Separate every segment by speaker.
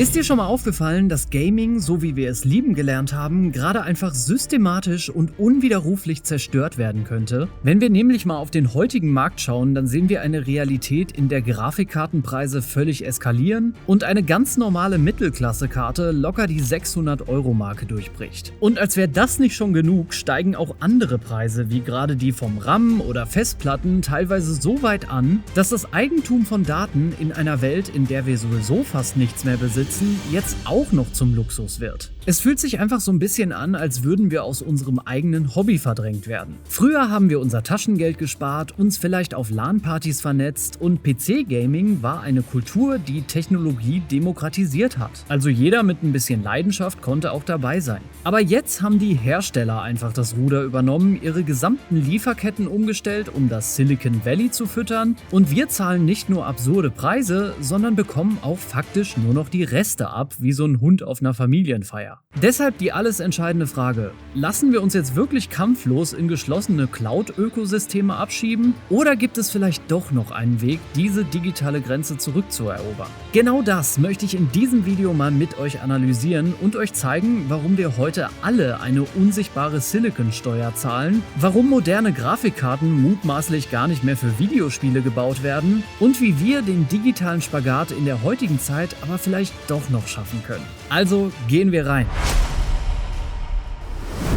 Speaker 1: Ist dir schon mal aufgefallen, dass Gaming, so wie wir es lieben gelernt haben, gerade einfach systematisch und unwiderruflich zerstört werden könnte? Wenn wir nämlich mal auf den heutigen Markt schauen, dann sehen wir eine Realität, in der Grafikkartenpreise völlig eskalieren und eine ganz normale Mittelklasse-Karte locker die 600-Euro-Marke durchbricht. Und als wäre das nicht schon genug, steigen auch andere Preise, wie gerade die vom RAM oder Festplatten, teilweise so weit an, dass das Eigentum von Daten in einer Welt, in der wir sowieso fast nichts mehr besitzen, jetzt auch noch zum Luxus wird. Es fühlt sich einfach so ein bisschen an, als würden wir aus unserem eigenen Hobby verdrängt werden. Früher haben wir unser Taschengeld gespart, uns vielleicht auf LAN-Partys vernetzt und PC-Gaming war eine Kultur, die Technologie demokratisiert hat. Also jeder mit ein bisschen Leidenschaft konnte auch dabei sein. Aber jetzt haben die Hersteller einfach das Ruder übernommen, ihre gesamten Lieferketten umgestellt, um das Silicon Valley zu füttern und wir zahlen nicht nur absurde Preise, sondern bekommen auch faktisch nur noch die Reste ab, wie so ein Hund auf einer Familienfeier. Deshalb die alles entscheidende Frage: Lassen wir uns jetzt wirklich kampflos in geschlossene Cloud-Ökosysteme abschieben oder gibt es vielleicht doch noch einen Weg, diese digitale Grenze zurückzuerobern? Genau das möchte ich in diesem Video mal mit euch analysieren und euch zeigen, warum wir heute alle eine unsichtbare Silicon-Steuer zahlen, warum moderne Grafikkarten mutmaßlich gar nicht mehr für Videospiele gebaut werden und wie wir den digitalen Spagat in der heutigen Zeit aber vielleicht doch noch schaffen können. Also gehen wir rein.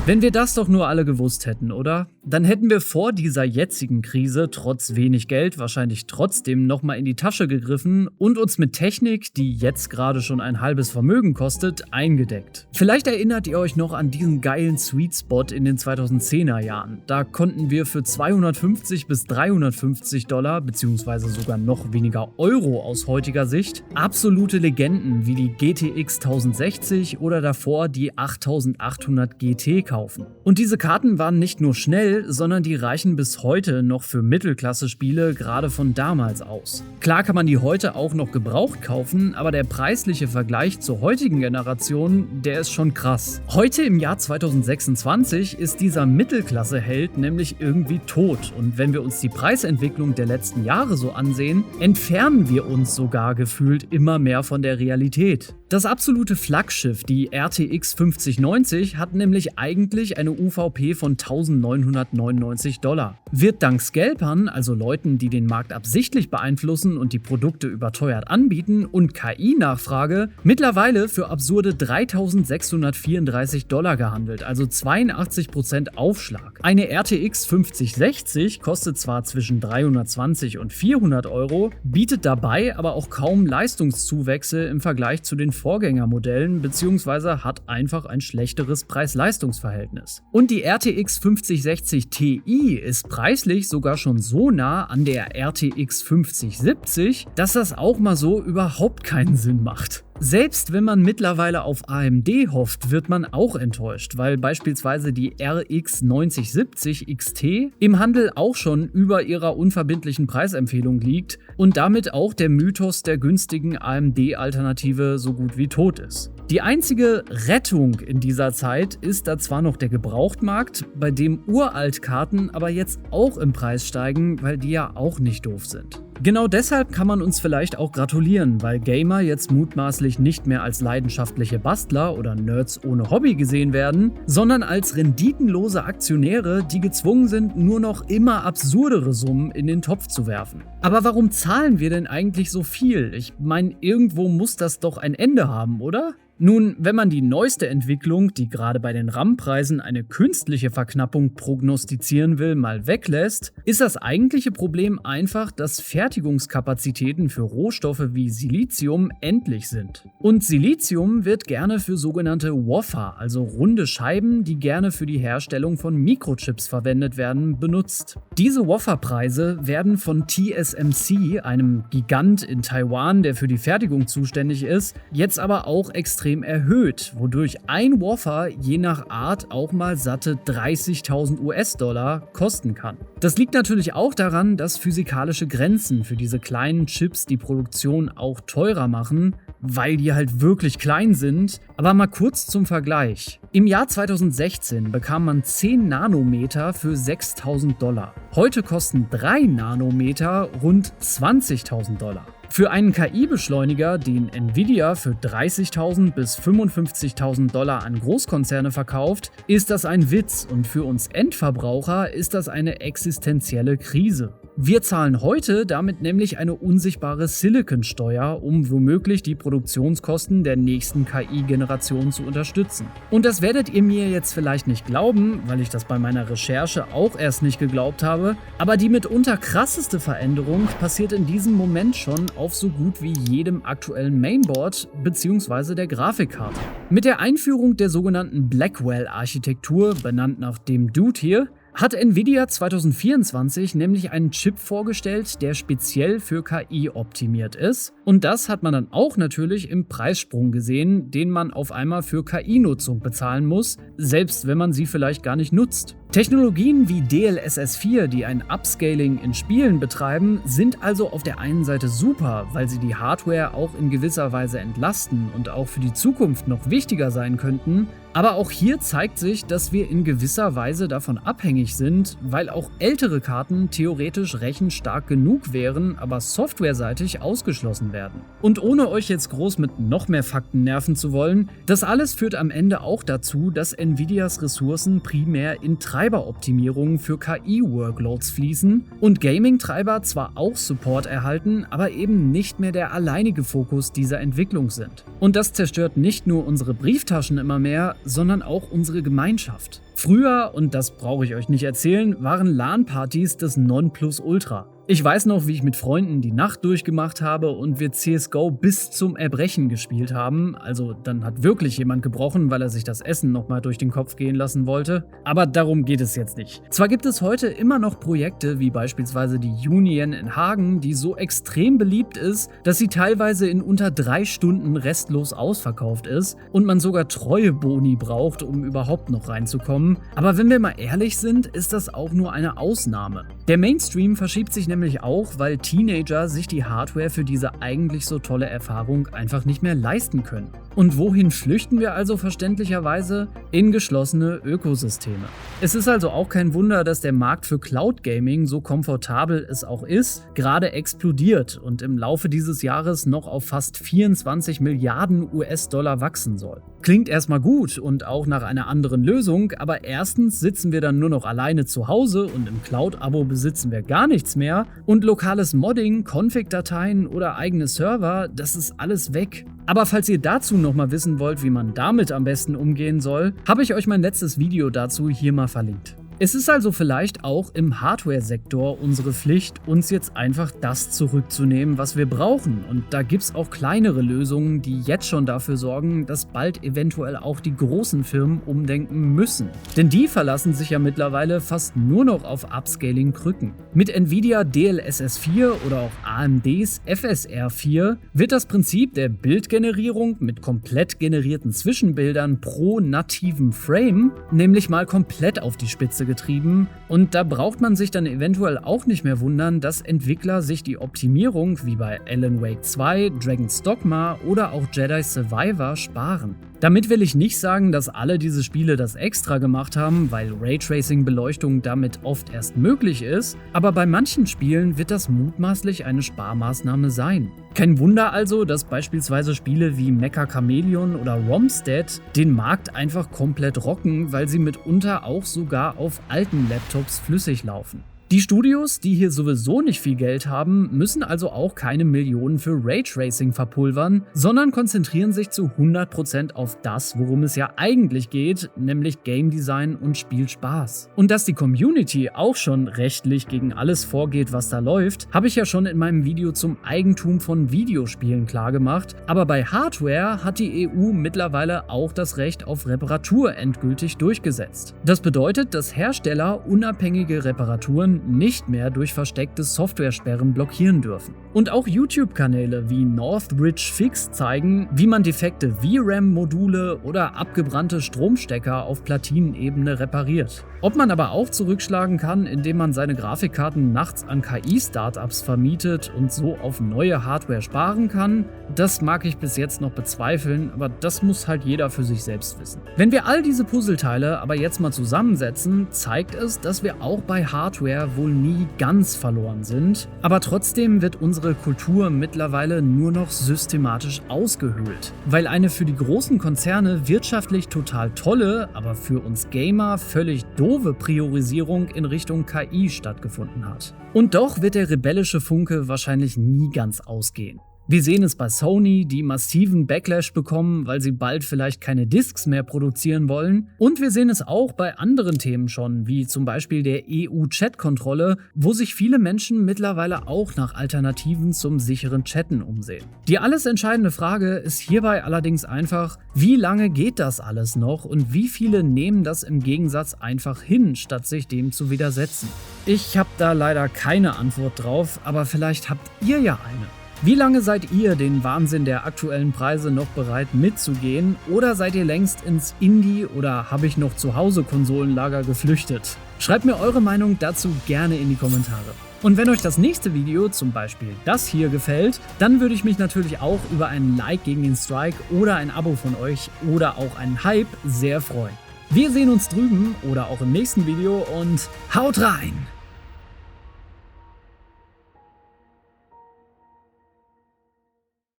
Speaker 1: Wenn wir das doch nur alle gewusst hätten, oder? Dann hätten wir vor dieser jetzigen Krise trotz wenig Geld wahrscheinlich trotzdem nochmal in die Tasche gegriffen und uns mit Technik, die jetzt gerade schon ein halbes Vermögen kostet, eingedeckt. Vielleicht erinnert ihr euch noch an diesen geilen Sweet Spot in den 2010er Jahren. Da konnten wir für 250 bis 350 Dollar, beziehungsweise sogar noch weniger Euro aus heutiger Sicht, absolute Legenden wie die GTX 1060 oder davor die 8800 GT kaufen. Und diese Karten waren nicht nur schnell, sondern die reichen bis heute noch für Mittelklasse-Spiele gerade von damals aus. Klar kann man die heute auch noch gebraucht kaufen, aber der preisliche Vergleich zur heutigen Generation, der ist schon krass. Heute im Jahr 2026 ist dieser Mittelklasse-Held nämlich irgendwie tot und wenn wir uns die Preisentwicklung der letzten Jahre so ansehen, entfernen wir uns sogar gefühlt immer mehr von der Realität. Das absolute Flaggschiff, die RTX 5090, hat nämlich eigentlich eine UVP von 1999 Dollar. Wird dank Scalpern, also Leuten, die den Markt absichtlich beeinflussen und die Produkte überteuert anbieten, und KI-Nachfrage mittlerweile für absurde 3634 Dollar gehandelt, also 82% Aufschlag. Eine RTX 5060 kostet zwar zwischen 320 und 400 Euro, bietet dabei aber auch kaum Leistungszuwächse im Vergleich zu den Vorgängermodellen bzw. hat einfach ein schlechteres Preis-Leistungs-Verhältnis. Und die RTX 5060 Ti ist preislich sogar schon so nah an der RTX 5070, dass das auch mal so überhaupt keinen Sinn macht. Selbst wenn man mittlerweile auf AMD hofft, wird man auch enttäuscht, weil beispielsweise die RX 9070 XT im Handel auch schon über ihrer unverbindlichen Preisempfehlung liegt und damit auch der Mythos der günstigen AMD-Alternative so gut wie tot ist. Die einzige Rettung in dieser Zeit ist da zwar noch der Gebrauchtmarkt, bei dem Uraltkarten aber jetzt auch im Preis steigen, weil die ja auch nicht doof sind. Genau deshalb kann man uns vielleicht auch gratulieren, weil Gamer jetzt mutmaßlich nicht mehr als leidenschaftliche Bastler oder Nerds ohne Hobby gesehen werden, sondern als renditenlose Aktionäre, die gezwungen sind, nur noch immer absurdere Summen in den Topf zu werfen. Aber warum zahlen wir denn eigentlich so viel? Ich meine, irgendwo muss das doch ein Ende haben, oder? Nun, wenn man die neueste Entwicklung, die gerade bei den RAM-Preisen eine künstliche Verknappung prognostizieren will, mal weglässt, ist das eigentliche Problem einfach, dass Fertigungskapazitäten für Rohstoffe wie Silizium endlich sind. Und Silizium wird gerne für sogenannte Wafer, also runde Scheiben, die gerne für die Herstellung von Mikrochips verwendet werden, benutzt. Diese Wafer-Preise werden von TSMC, einem Gigant in Taiwan, der für die Fertigung zuständig ist, jetzt aber auch extrem erhöht, wodurch ein Wafer je nach Art auch mal satte 30.000 US-Dollar kosten kann. Das liegt natürlich auch daran, dass physikalische Grenzen für diese kleinen Chips die Produktion auch teurer machen, weil die halt wirklich klein sind. Aber mal kurz zum Vergleich. Im Jahr 2016 bekam man 10 Nanometer für 6.000 Dollar. Heute kosten 3 Nanometer rund 20.000 Dollar. Für einen KI-Beschleuniger, den Nvidia für 30.000 bis 55.000 Dollar an Großkonzerne verkauft, ist das ein Witz und für uns Endverbraucher ist das eine existenzielle Krise. Wir zahlen heute damit nämlich eine unsichtbare Silicon-Steuer, um womöglich die Produktionskosten der nächsten KI-Generation zu unterstützen. Und das werdet ihr mir jetzt vielleicht nicht glauben, weil ich das bei meiner Recherche auch erst nicht geglaubt habe, aber die mitunter krasseste Veränderung passiert in diesem Moment schon auf so gut wie jedem aktuellen Mainboard bzw. der Grafikkarte. Mit der Einführung der sogenannten Blackwell-Architektur, benannt nach dem Dude hier, hat Nvidia 2024 nämlich einen Chip vorgestellt, der speziell für KI optimiert ist. Und das hat man dann auch natürlich im Preissprung gesehen, den man auf einmal für KI-Nutzung bezahlen muss, selbst wenn man sie vielleicht gar nicht nutzt. Technologien wie DLSS 4, die ein Upscaling in Spielen betreiben, sind also auf der einen Seite super, weil sie die Hardware auch in gewisser Weise entlasten und auch für die Zukunft noch wichtiger sein könnten. Aber auch hier zeigt sich, dass wir in gewisser Weise davon abhängig sind, weil auch ältere Karten theoretisch rechenstark genug wären, aber softwareseitig ausgeschlossen werden. Und ohne euch jetzt groß mit noch mehr Fakten nerven zu wollen, das alles führt am Ende auch dazu, dass Nvidias Ressourcen primär in Treiberoptimierungen für KI-Workloads fließen und Gaming-Treiber zwar auch Support erhalten, aber eben nicht mehr der alleinige Fokus dieser Entwicklung sind. Und das zerstört nicht nur unsere Brieftaschen immer mehr, sondern auch unsere Gemeinschaft. Früher, und das brauche ich euch nicht erzählen, waren LAN-Partys das Nonplusultra. Ich weiß noch, wie ich mit Freunden die Nacht durchgemacht habe und wir CSGO bis zum Erbrechen gespielt haben. Also dann hat wirklich jemand gebrochen, weil er sich das Essen nochmal durch den Kopf gehen lassen wollte. Aber darum geht es jetzt nicht. Zwar gibt es heute immer noch Projekte wie beispielsweise die Union in Hagen, die so extrem beliebt ist, dass sie teilweise in unter 3 Stunden restlos ausverkauft ist und man sogar Treueboni braucht, um überhaupt noch reinzukommen. Aber wenn wir mal ehrlich sind, ist das auch nur eine Ausnahme. Der Mainstream verschiebt sich nämlich auch, weil Teenager sich die Hardware für diese eigentlich so tolle Erfahrung einfach nicht mehr leisten können. Und wohin flüchten wir also verständlicherweise? In geschlossene Ökosysteme. Es ist also auch kein Wunder, dass der Markt für Cloud Gaming, so komfortabel es auch ist, gerade explodiert und im Laufe dieses Jahres noch auf fast 24 Milliarden US-Dollar wachsen soll. Klingt erstmal gut und auch nach einer anderen Lösung, aber erstens sitzen wir dann nur noch alleine zu Hause und im Cloud-Abo besitzen wir gar nichts mehr und lokales Modding, Config-Dateien oder eigene Server, das ist alles weg. Aber falls ihr dazu nochmal wissen wollt, wie man damit am besten umgehen soll, habe ich euch mein letztes Video dazu hier mal verlinkt. Es ist also vielleicht auch im Hardware-Sektor unsere Pflicht, uns jetzt einfach das zurückzunehmen, was wir brauchen. Und da gibt es auch kleinere Lösungen, die jetzt schon dafür sorgen, dass bald eventuell auch die großen Firmen umdenken müssen. Denn die verlassen sich ja mittlerweile fast nur noch auf Upscaling-Krücken. Mit Nvidia DLSS 4 oder auch AMDs FSR 4 wird das Prinzip der Bildgenerierung mit komplett generierten Zwischenbildern pro nativem Frame nämlich mal komplett auf die Spitze getrieben und da braucht man sich dann eventuell auch nicht mehr wundern, dass Entwickler sich die Optimierung wie bei Alan Wake 2, Dragon's Dogma oder auch Jedi Survivor sparen. Damit will ich nicht sagen, dass alle diese Spiele das extra gemacht haben, weil Raytracing-Beleuchtung damit oft erst möglich ist, aber bei manchen Spielen wird das mutmaßlich eine Sparmaßnahme sein. Kein Wunder also, dass beispielsweise Spiele wie Mecha Chameleon oder Romstead den Markt einfach komplett rocken, weil sie mitunter auch sogar auf alten Laptops flüssig laufen. Die Studios, die hier sowieso nicht viel Geld haben, müssen also auch keine Millionen für Raytracing verpulvern, sondern konzentrieren sich zu 100% auf das, worum es ja eigentlich geht, nämlich Game Design und Spielspaß. Und dass die Community auch schon rechtlich gegen alles vorgeht, was da läuft, habe ich ja schon in meinem Video zum Eigentum von Videospielen klargemacht, aber bei Hardware hat die EU mittlerweile auch das Recht auf Reparatur endgültig durchgesetzt. Das bedeutet, dass Hersteller unabhängige Reparaturen nicht mehr durch versteckte Softwaresperren blockieren dürfen. Und auch YouTube-Kanäle wie Northridge Fix zeigen, wie man defekte VRAM-Module oder abgebrannte Stromstecker auf Platinenebene repariert. Ob man aber auch zurückschlagen kann, indem man seine Grafikkarten nachts an KI-Startups vermietet und so auf neue Hardware sparen kann, das mag ich bis jetzt noch bezweifeln, aber das muss halt jeder für sich selbst wissen. Wenn wir all diese Puzzleteile aber jetzt mal zusammensetzen, zeigt es, dass wir auch bei Hardware daher wohl nie ganz verloren sind. Aber trotzdem wird unsere Kultur mittlerweile nur noch systematisch ausgehöhlt, weil eine für die großen Konzerne wirtschaftlich total tolle, aber für uns Gamer völlig doofe Priorisierung in Richtung KI stattgefunden hat. Und doch wird der rebellische Funke wahrscheinlich nie ganz ausgehen. Wir sehen es bei Sony, die massiven Backlash bekommen, weil sie bald vielleicht keine Discs mehr produzieren wollen. Und wir sehen es auch bei anderen Themen schon, wie zum Beispiel der EU-Chat-Kontrolle, wo sich viele Menschen mittlerweile auch nach Alternativen zum sicheren Chatten umsehen. Die alles entscheidende Frage ist hierbei allerdings einfach, wie lange geht das alles noch und wie viele nehmen das im Gegensatz einfach hin, statt sich dem zu widersetzen? Ich habe da leider keine Antwort drauf, aber vielleicht habt ihr ja eine. Wie lange seid ihr den Wahnsinn der aktuellen Preise noch bereit mitzugehen oder seid ihr längst ins Indie- oder habe ich noch zu Hause Konsolenlager geflüchtet? Schreibt mir eure Meinung dazu gerne in die Kommentare. Und wenn euch das nächste Video, zum Beispiel das hier, gefällt, dann würde ich mich natürlich auch über einen Like gegen den Strike oder ein Abo von euch oder auch einen Hype sehr freuen. Wir sehen uns drüben oder auch im nächsten Video und haut rein!